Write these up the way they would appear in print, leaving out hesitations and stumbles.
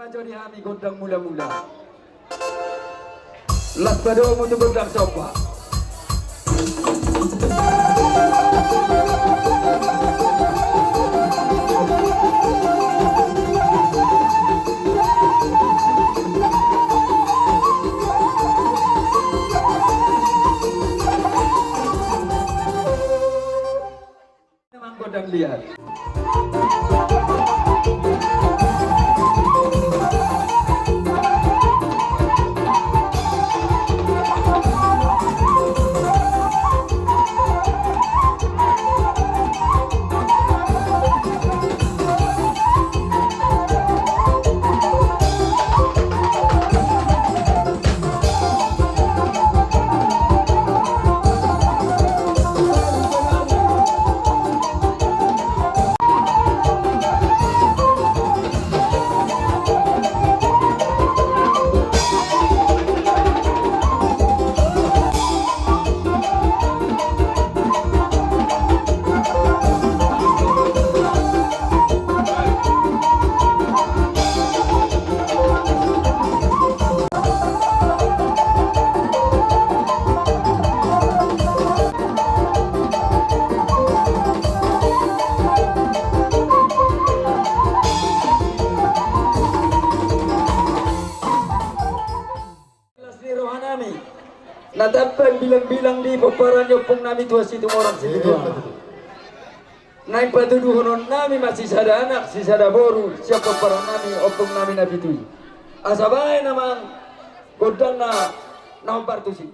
maco di ami gondang mula-mula. Las bado mutu gondang sopa. Memang gondang liar. Natapang bilang-bilang di paparan nyopong nami tua situ orang situ tua. Naik patuduhonon nami masih sada anak, si sada boru, siapa paparan nami, opong nami nabi tu. Asabay namang godang na nampar tu si.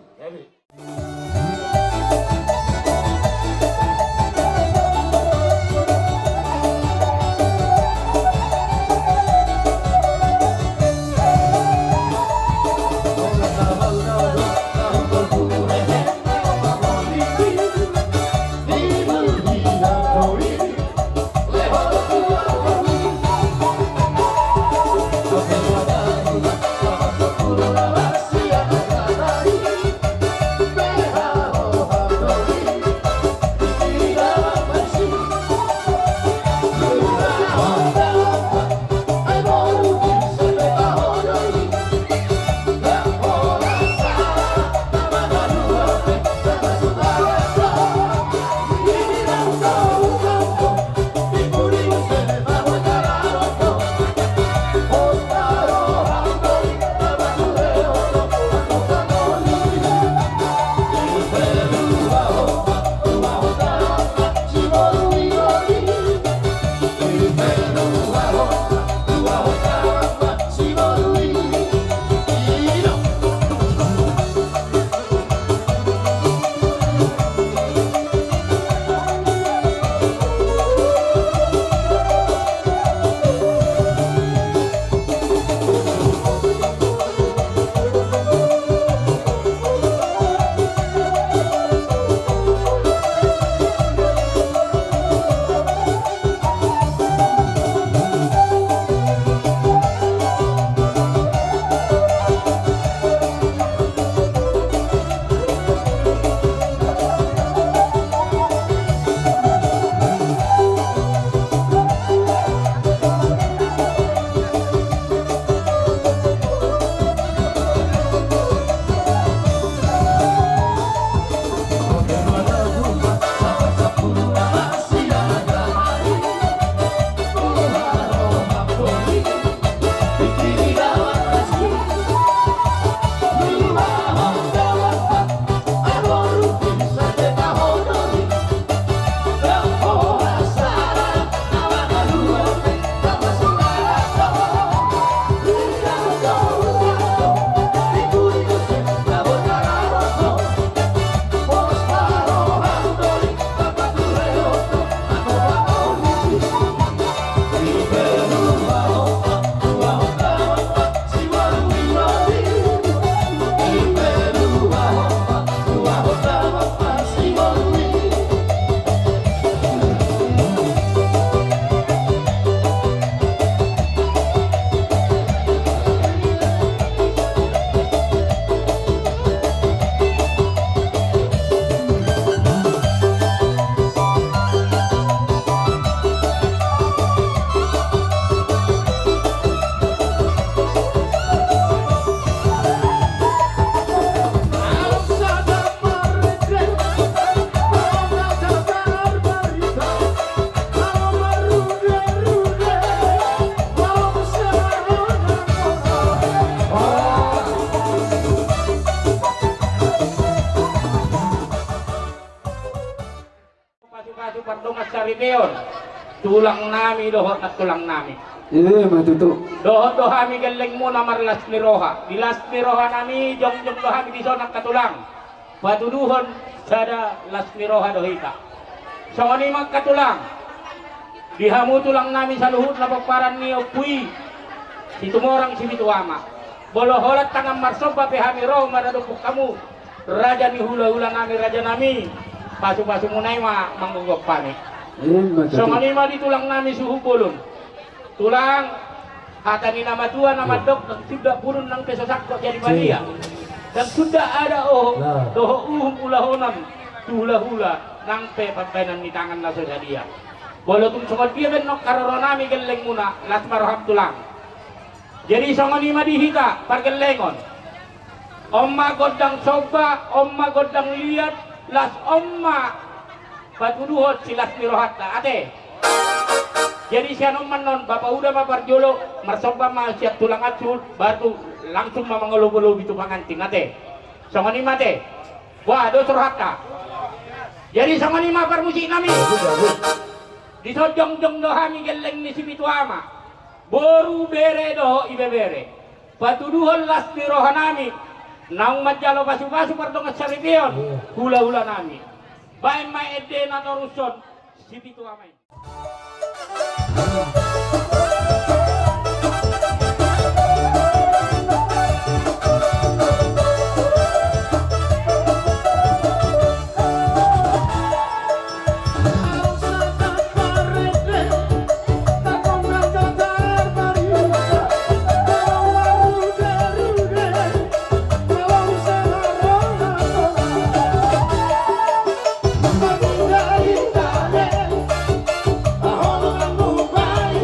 pasu-pasu pardongas saribeon. Tulang nami dohot at tulang nami. Matuto. Dohot hami galeng mo na marlas ni Roha. Dilas ni Roha nami jong dohami di sonak katulang. Patuduhon sada las ni Roha dohita. So ani magkatulang. Dihamu tulang nami sa luhut na pagparan ni Opui. Si tumorang si Bituama. Boloholat tangan marsoba pehami roh madadupuk kamu. Raja ni hula-hula nami raja nami. Pasu-pasu munay manggugok pani. So manima di tulang nami suhu bulun. Tulang hata ni nama tua nama dok sudah purun ng peso sakto jadi balia. Dan sudah ada doho ulahonam hula-hula nang pe pagbenan ni tangan na sa dia. Bolo tung sungod dia benok karoro nami geleng muna las maroham tulang. Jadi songonima dihita pargelengon. Omma godang soba, omma godang liat, las omma patuduhot silas mirohat na ate. Jadi siya naman non, bapak udah maparjolo, marsoba siap tulang acul, batu langsung mamangulubulo itu panganting ate. Songoni mate, wah do surhaka. Jadi songoni maparmusi nami. Di sojong-jong dohami geleng ni si Bituama. Boru bere doho ibe bere. Patuduhon las di rohanami. Nang majalo pasu-pasu pardongas saribeon, hula-hula nami. Bae maede na noruson si Bituama. Bye.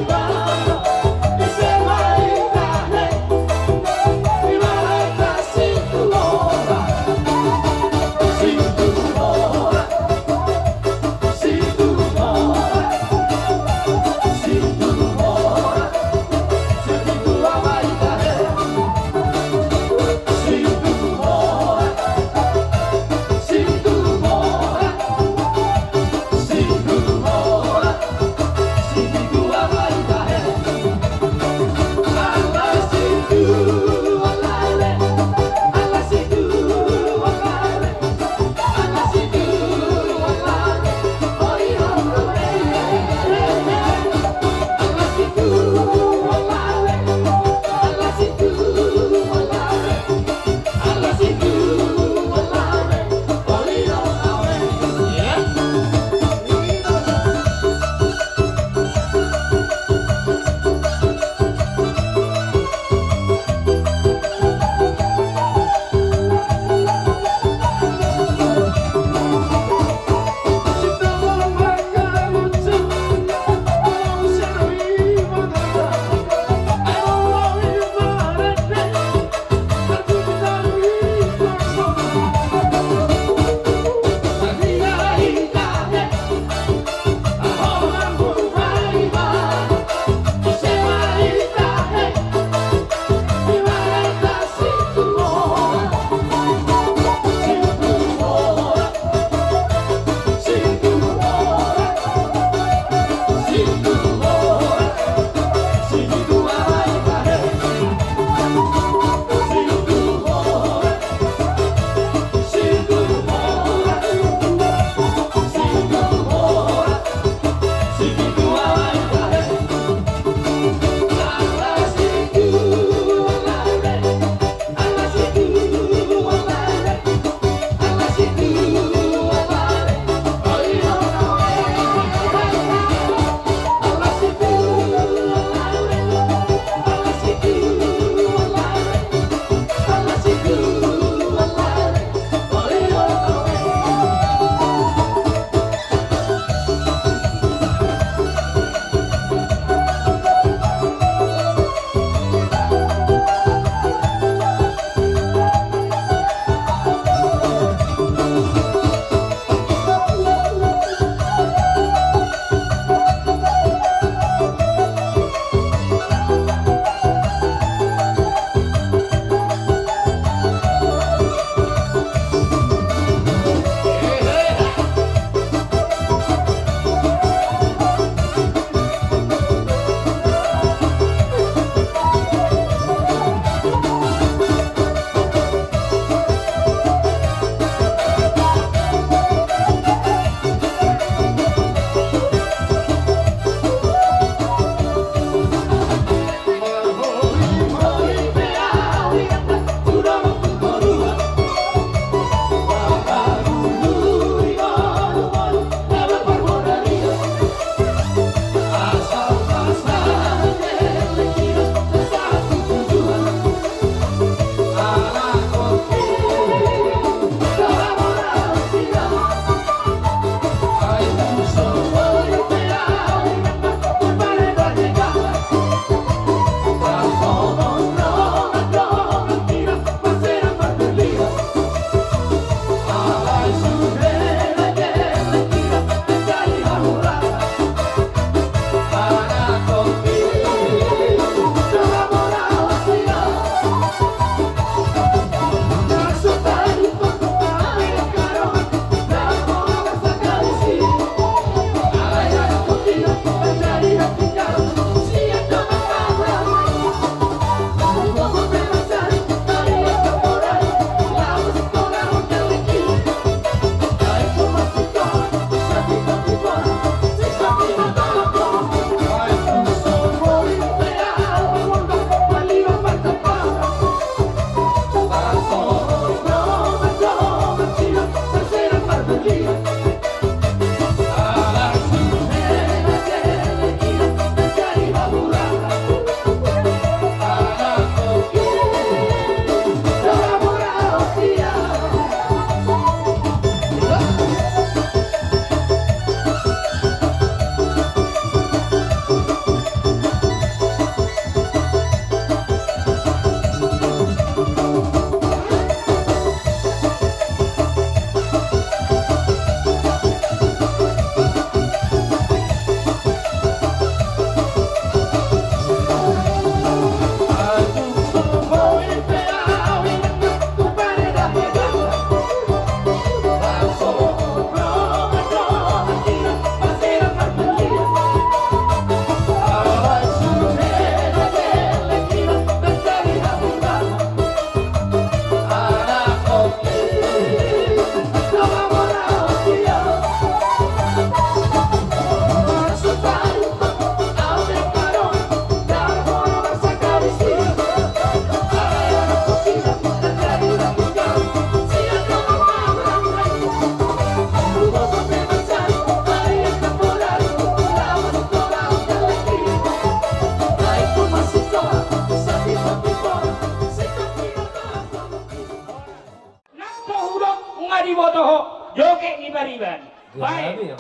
Baik.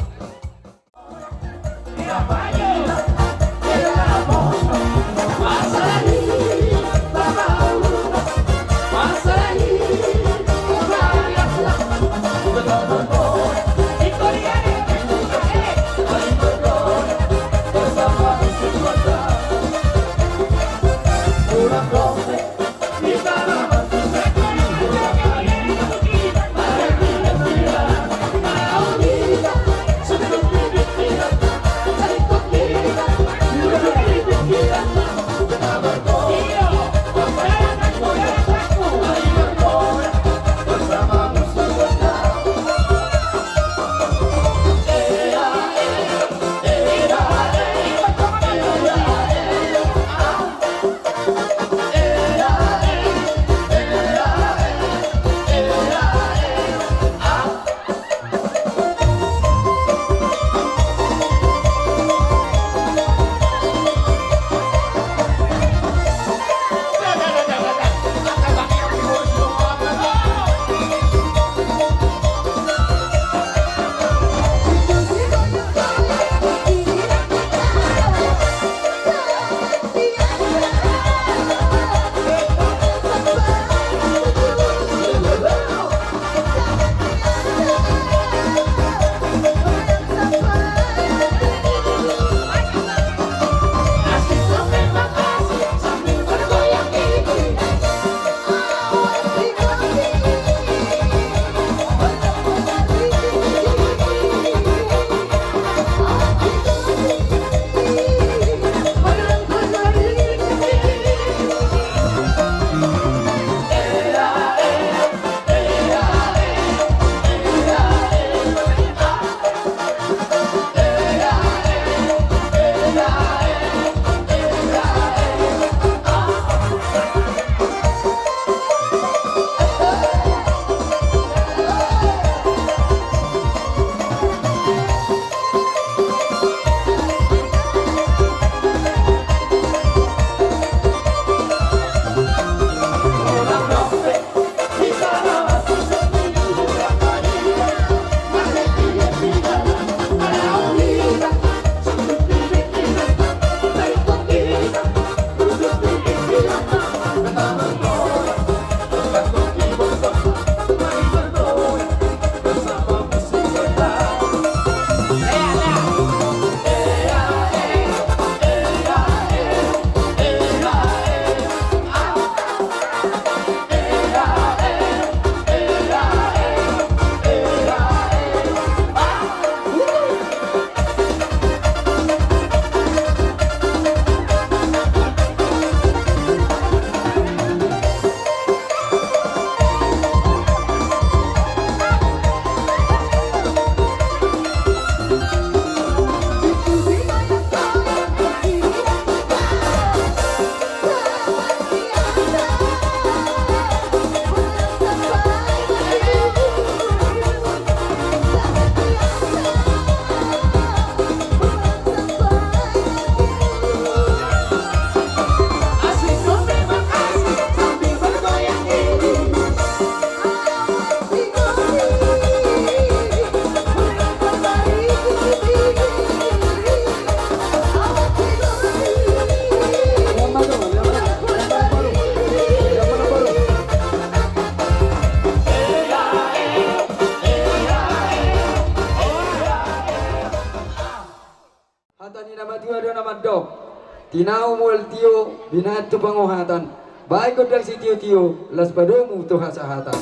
Tinau mul tio binatu pangohatan. Baik kodang si tio las padomu tuh hasahatan.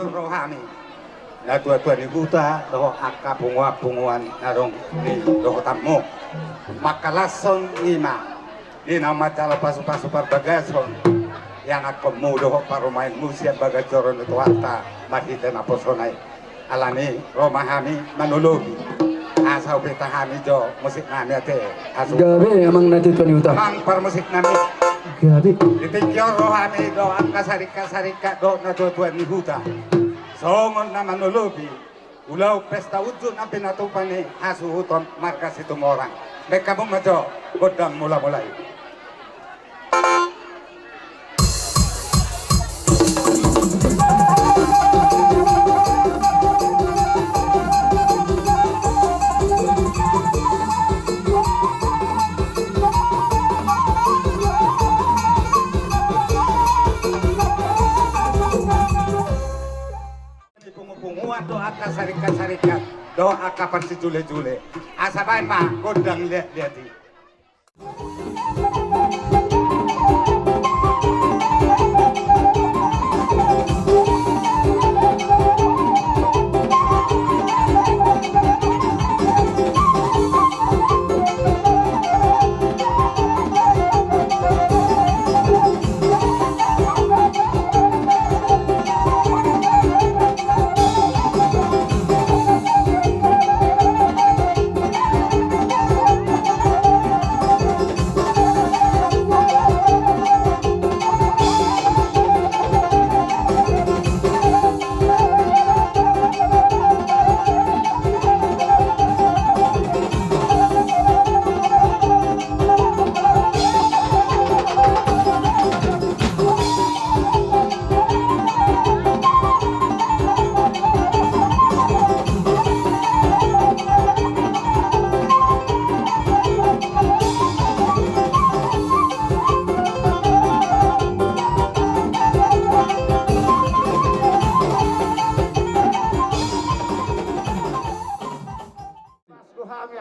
Rohani na tua-tua ni buta doh akka bunga-bunguan narong ni doh tamu makalason lima di nama cala pasu-pasu bagason yang aku mudoh parumain musia bagajoron itu harta makita na posonai alani romahami manulugi asau betahami jo musik nami ate asu gabe emang nanti tuan utah mang par musik nami gabe ditikyo rohani do angka sarika do na tua-tua ni buta songon na manulugi Ulau pesta ujun ang pinatupan ni Asuhuton markas itu orang. Mereka memajo godang mula-mulai. Pungu-punguan doa ka sarikat-sarikat doa ka pan si jule-jule asabay pa godang lihat-lihati.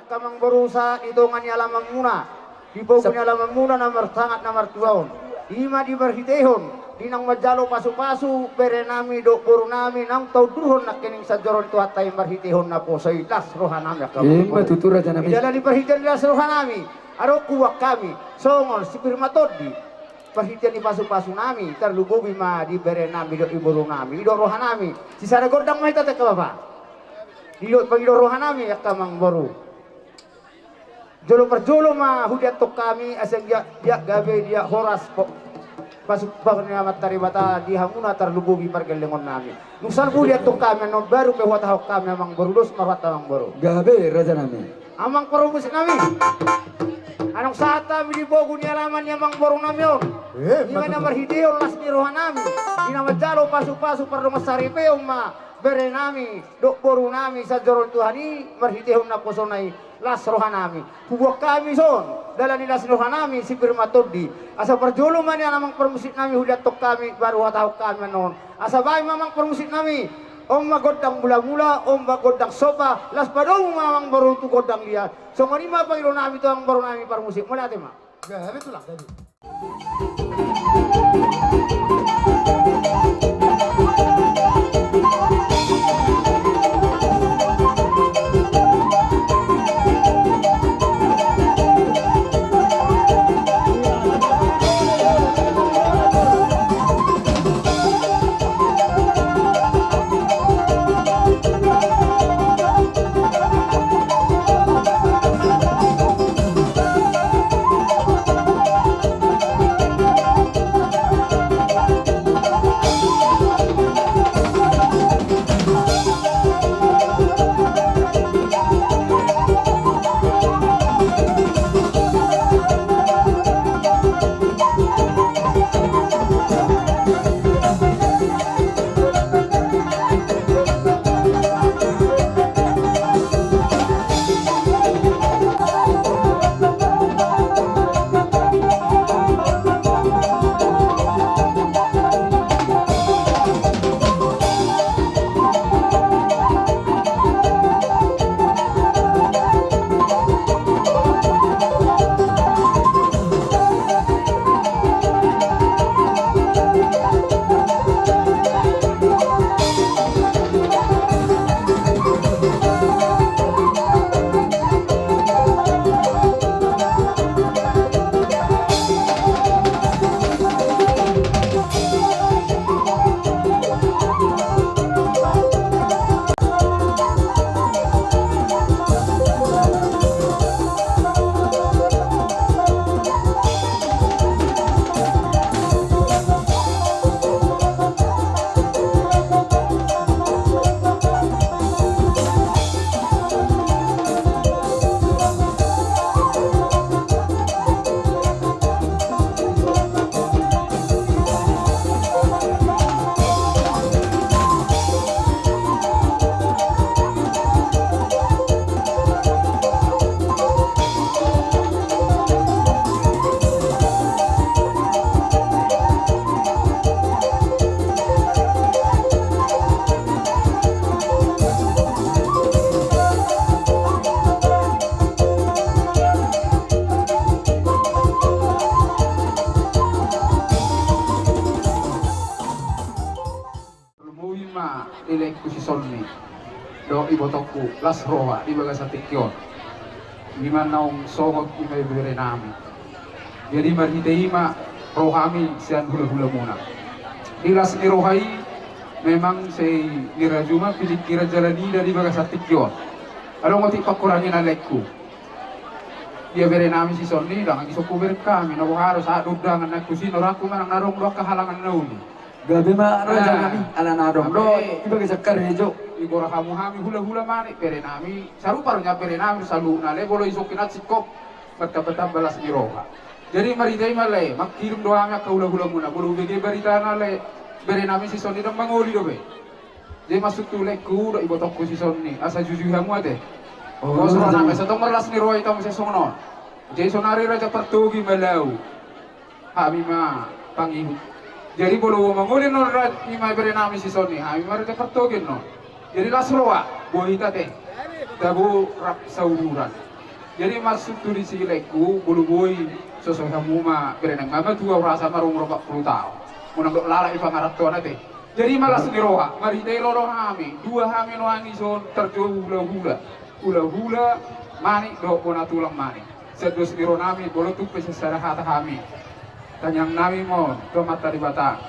Kamang berusaha hitungan lamang muna di pokoknya lamang muna nomor sangat nomor tuaon ima di berhitehon dinang majalo pasu-pasu berenami dok burunami nang tau durhon nak kening sajoron tu hatai berhitehon na po saitas rohanami Ima tutura aja nami. dalam di berhitehon das rohanami aro kuwak kami songol si firmatodi perhitian di pasu-pasu nami terlububi ma di berenami dok iburunami dok rohanami si sada gordang mahita teka bapak di dok pangidok rohanami ya kamang baru jolo per jolo mah hudiat tok kami asal dia gabe dia horas pasuk pagnya matari bata di hamuna terlubugi pergelengon nami nusal hudiat tok kami non baru pe hota hok kami amang berulus marat amang baru Gabe raja nami. amang perumus nami anong sata mi di bogu ni alaman amang baru nami on ima na marhideo las ni rohanami ina majalo pasuk-pasuk per rumah saripe ma berenami dok boru nami sa joron tuhani marhideo na posonai las rohanami kubuak kami son dalam las rohanami si firmatodi asa perjolo man yang namang permusik nami hudiat tok kami baru hatau kami non asa bay mamang permusik nami om magodang mula-mula om magodang sopa las padong mamang baru tu godang liat so manima pangilo nami tu ang baru nami permusik mula tema ya betul lah tadi ibotokku las roha di bagas atikyon liman naong sohot imay bere nami jadi marhiteima rohami sian hula-hula muna di las ni rohai memang say nirajuma pilik kira jalani dari bagas atikyon along ngoti pakurangin alekku dia bere nami si sonni dang isoku bere kami no harus adudangan aku sino raku manang narong dua kehalangan nauli Gabi raja kami ala nadong do iba sa karejo igora kamu hami hula-hula mani pere nami saru parunya pere nami salu nale bolo isokinat sikop berkata balas di roha jadi maritai male makirim doa ame ka hula-hula muna bolo bege barita nale pere nami si sonni dong mangoli do be jadi masuk tu leku do ibotokku si sonni asa juju hamu ate oh so nami setong merlas ni roha itamu sesongno jadi sonari raja pertugi malau kami ma pangihu jadi bolo mangulin no imay bere nami si sonni kami mari pertugin no jadi lasroa bohita teh dabu rap sauduran jadi masuk tu di sileku bulu boy sosok kamu ma bere nang mama tua rasa marung robak 10 tahun munang dok lala ipa maratona teh jadi malas ni roha mari teh loro kami dua kami no ani son terjauh hula-hula mani do pona tulang mani sedus ni nami bolo tu pesa sarahata kami tanyang nami mo to mata di bata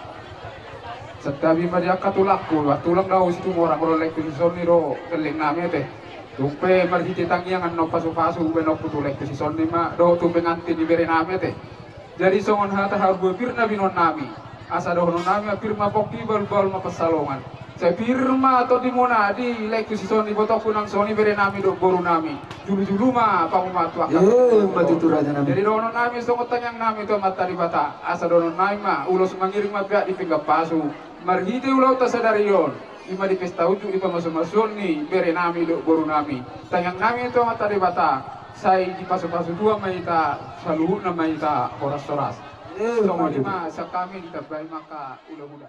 setabi maria katulakku tulang daw situ orang kalau lek si sonni ro keleng nami teh tumpe marhi tangiang no pasu-pasu benok putulek si sonni ma do tumpe nganti di bere nami teh jadi songon hata harbu pirna binon nami asa do nami firma poki bal ma pasalongan saya firma atau di mona di lek si sonni botok kunang sonni bere nami do boru nami julu-julu ma pamumatu akan matutu raja nami jadi dono nami songot tanyang nami to mata di bata asa dono nami ma ulos mangiring ma pihak di pinggap pasu marhite ulau ta sadarion ima di pesta uju ipa masuk ni bere nami do boru nami tanyang nami to mata di bata sai di pasu-pasu dua maita saluhut na maita horas-horas songo lima sa kami ditabai maka ula-ula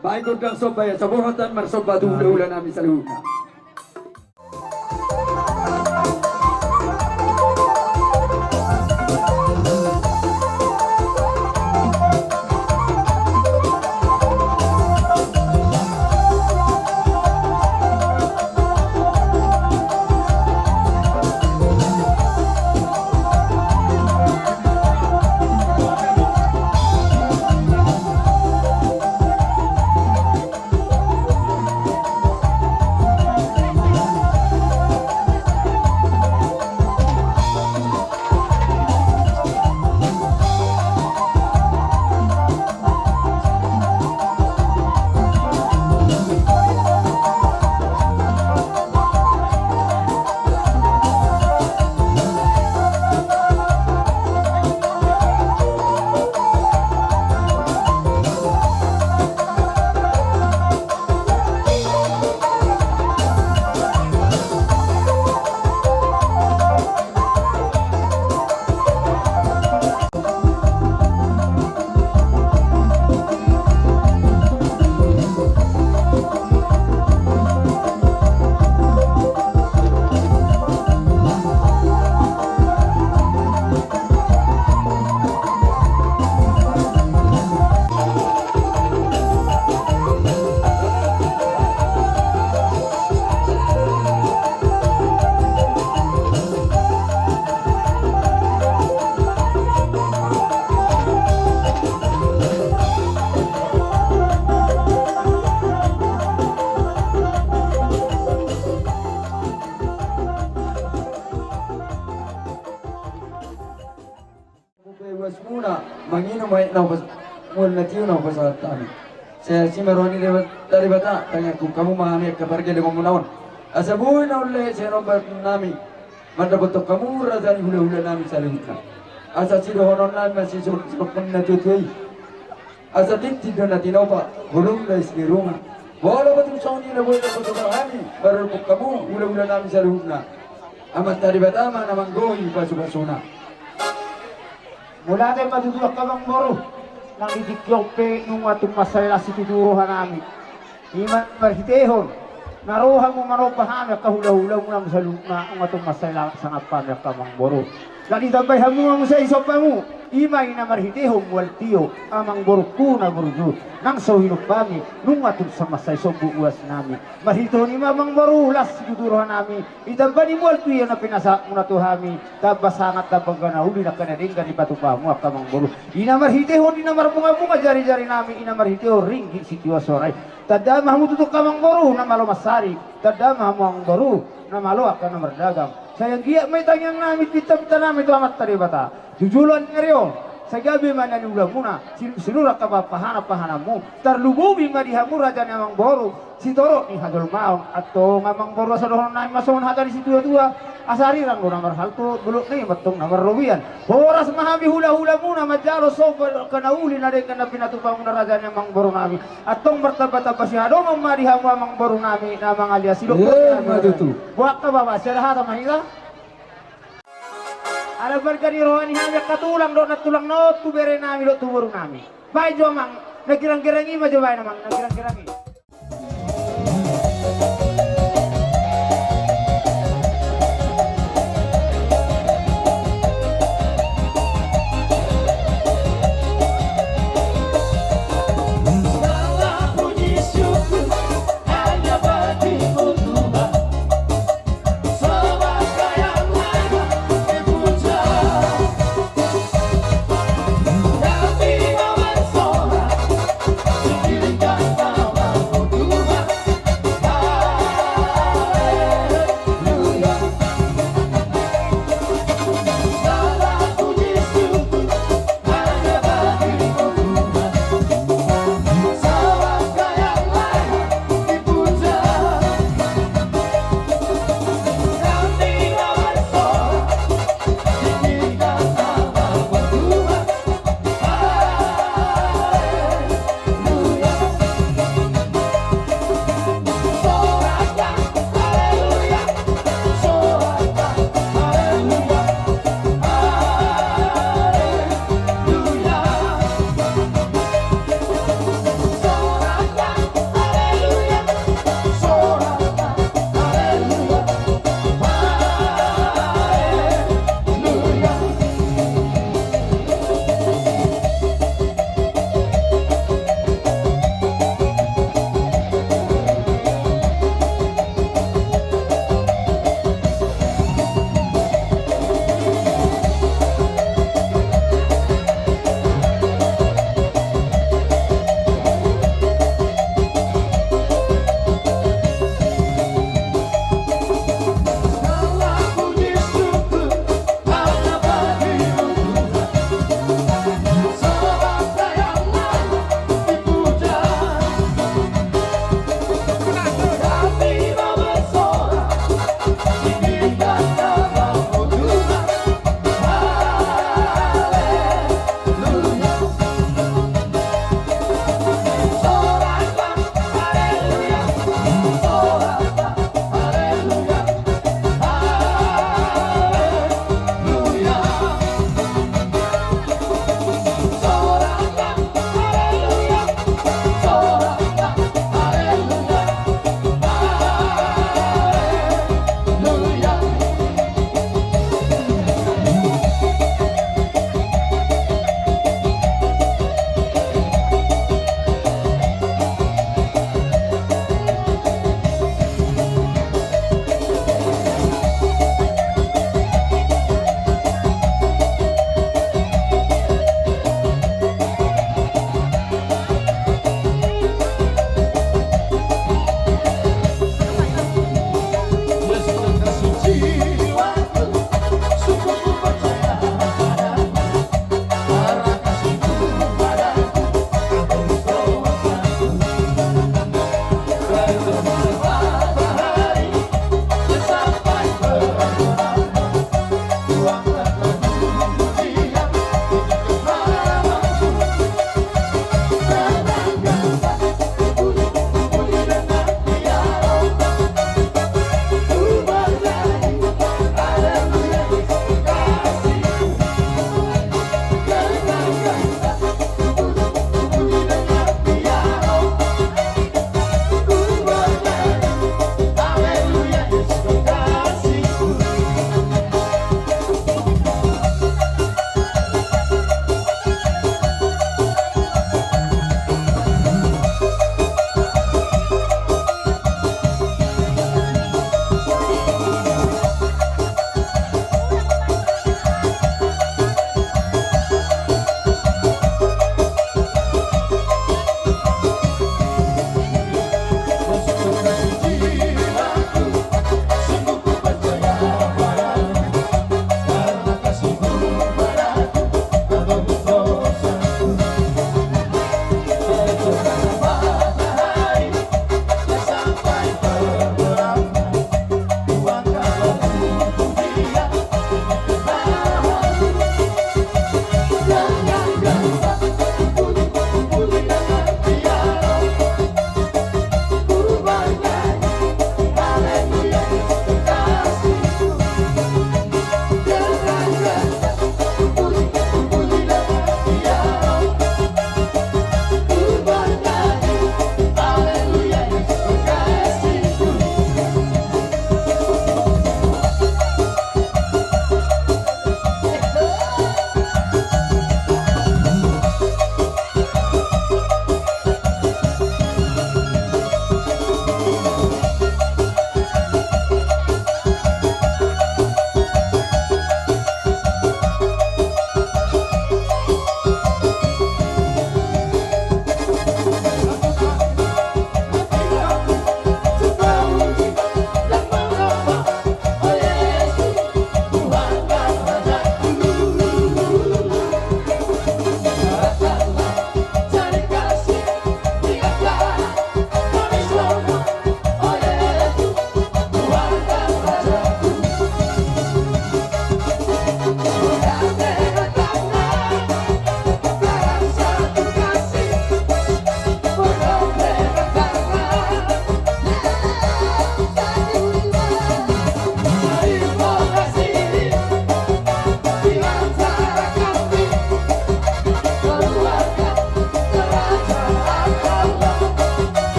baik udang sobaya sabohatan marsobatu ula-ula nami saluhuna manginum ay naubos mul na tiyo naubos sa tami. Saya si Maroni dari bata tanya ku kamu mahami kabarga dengan munaon. Asa buhay na uli sa nombar nami. Mandabotok kamu razani hula-hula nami sa lihutna. Asa si dohonon nami masih sukun na tutuy. Asa tintido na tinopa hulung na isnirunga. Wala ba itong sauni na buhay na patulang kami. Baral po kamu hula-hula nami sa lihutna. Amat dari bata manamang goy basu-basuna. Mula tayo madudulak ka bang moro nang idikyaw pe nung atong masayla si tituruhan namin. Iman marhitehon, naruhan mo manopahami kahula-hula mo nang salung na ang atong masayla sa ngapamyak ka bang moro. Nalitabay mo sa isop pa mo, Ima ina marhidehong wal tiyo amang boruku na boruju nang so hinup kami nungatun sa masay sobu uas nami marhito ni mamang barulasigudurohan nami itan ba ni mual tuyo na pinasa muna tuhami tabasangat tabang na uli na kanadinggan di patupamu akamang boru ina marhidehong ina marbunga-bunga jari-jari nami ina marhidehong ringgit sitwasoray tadamah mo tutok kamang boru na malo masari tadamah mo ang boru na malo akan na mardagang sayang giya may tangyang namin kita namin ito amat taribata jujulan ngayon sa gabi man nanula muna sinura ka pahana mo tarlububi madihamu raja ni amang boro si toro ni hadol maon ato ngamang boro sa dohon na mason hata di situ dua asari rang do namar halto bulok ni matong namar robian horas mahami hula-hula muna majalo sober kanauli na de kana pinatupang muna raja ni amang boro nami atong bertaba-taba si hadol madihamu amang boro nami namang alias silok matutu buat ka baba sira hata mahira ala barkani rohani hami katulang do natulang no tu bere nami do tu buru nami bai jo mang nagirang-girangi ma jo bai namang nagirang-girangi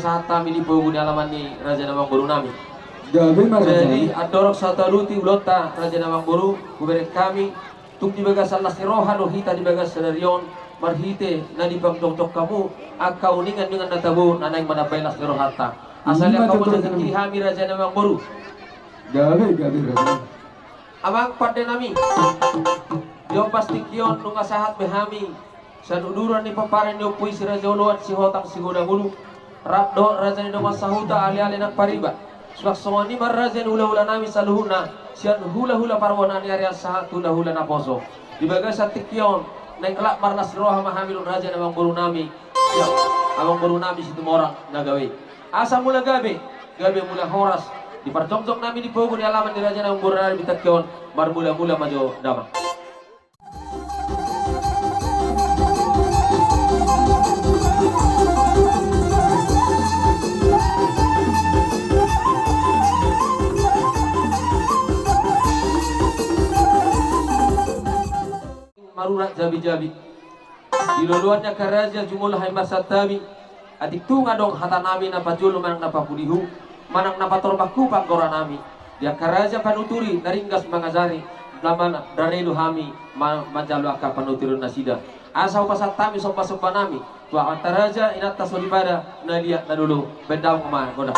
sata mili pogun alaman ni Raja Namang Boru nami. Gabi Jadi marah. adorok sata ruti ulota Raja Namang Boru kuberet kami tung di bagas alas ni roha no hita di bagas senarion marhite na di pagdokdok kamu akau ningan dengan natabu nanay manabay las ni rohata. Asalnya kamu jadi kihami Raja Namang Boru. Gabi raja. Abang pada nami. Yo pasti kion nung asahat behami. Sa duduran ni paparan yo puisi Raja Uluan si hotang si gudahulu. Rabdo Raja ni nama sahuta ali-ali nak pariba. Sebab semua ni mar Raja hula-hula nami saluhuna. Sian hula-hula parwana ni area sahat hula-hula na poso. Di bagas sa tikion nang kelak marnas roha mahamilun Raja Namang Boru nami. Ya, Amang Boru nami situ morang nagawe. Asa mula gabe mula horas. Di parjong-jong nami di pogo di alaman di Raja Namang Boru nami bitakyon mar mula-mula majo damang. Marurat jabi-jabi diluluannya ke raja jumul hai masatabi adik tunga dong hata nami napa julu manang napa pudihu manang napa torbaku pangkora nami dia ke raja panuturi naringgas mangazari namana darelu hami majalu akka panuturun nasida asau pasat tami sopa-sopa nami tua antara raja inat tasolibada nalia nadulu bendau kemana godak.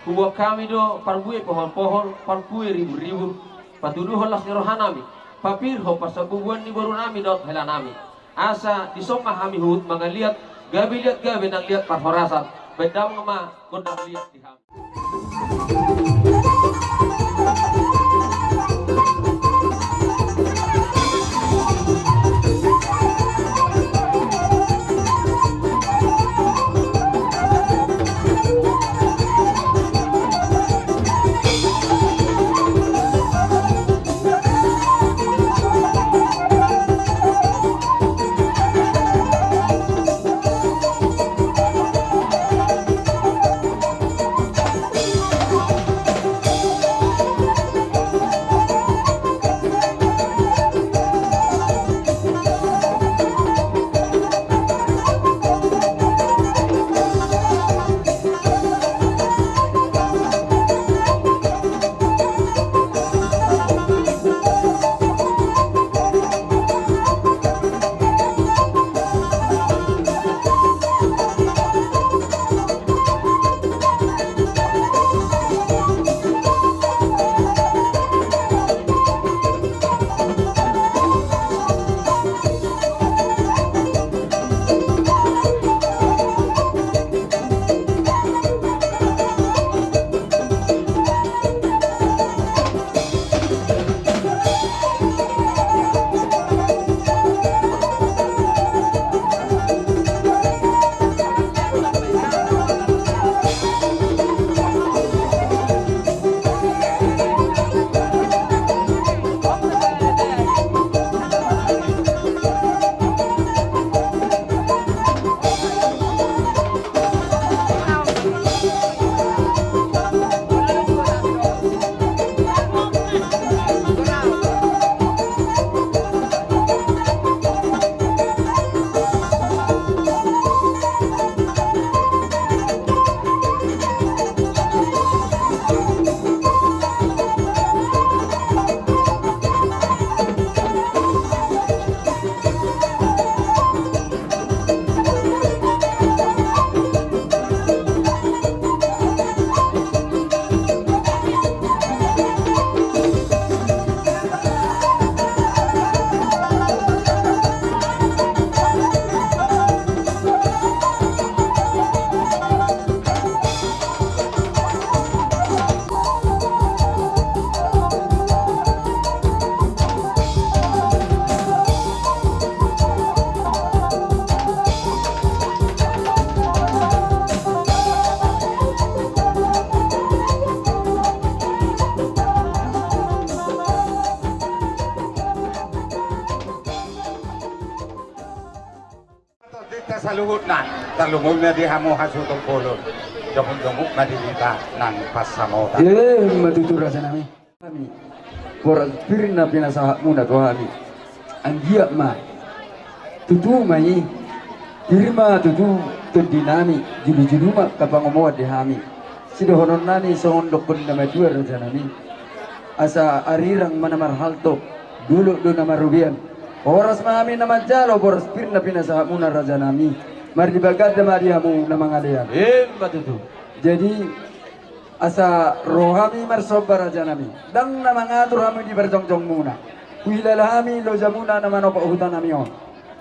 Kubuah kami do parbuai pohon-pohon, parbuai ribu-ribu, patuduhon las rohanami, papirho pasabubuan ni Boru nami dot helanami. Asa disomah kami hut mangaliat, gabi liat gabi nang liat parhorasan, bedam ngema gondak liat di ham. sa luhod na, talungog na di hamo hasutong pulon. Jomong-jomong na dilita ng pasamotan. Matutura sa namin. Kami, poras pirin na pinasahat muna to kami. Ang giyak ma, tutumay, pirma tutu tundinami, julu-juluma kapangumuat di kami. Sidohonon nani sohondok kun na majuar sa namin. Asa arirang manamarhalto, dulu do na marubian. Oras mami na majalo, poras pirin na pinasahat muna raja nami. Mari bagad na mariamu na mga liyan. Matutu. Jadi asa rohami marsoba raja nami dang na mangatur kami di berjong-jong muna kuilalahami loja muna na mano pauhutan nami on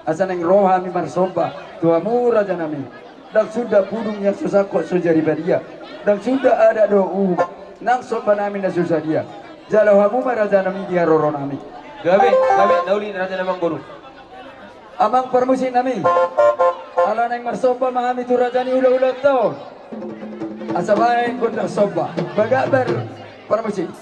asa neng rohami marsoba tuamu raja nami dan sudah pudung yang susah kok sujari badia dan sudah ada doa nang soba nami na susah dia jalahamu raja nami dia roro nami Gabe dauli raja namang guru. amang permusi nami ala neng marsoba mahami tu raja ni ulah-ulah tahun Asabahin ko na soba. Bagabar, para mo siya.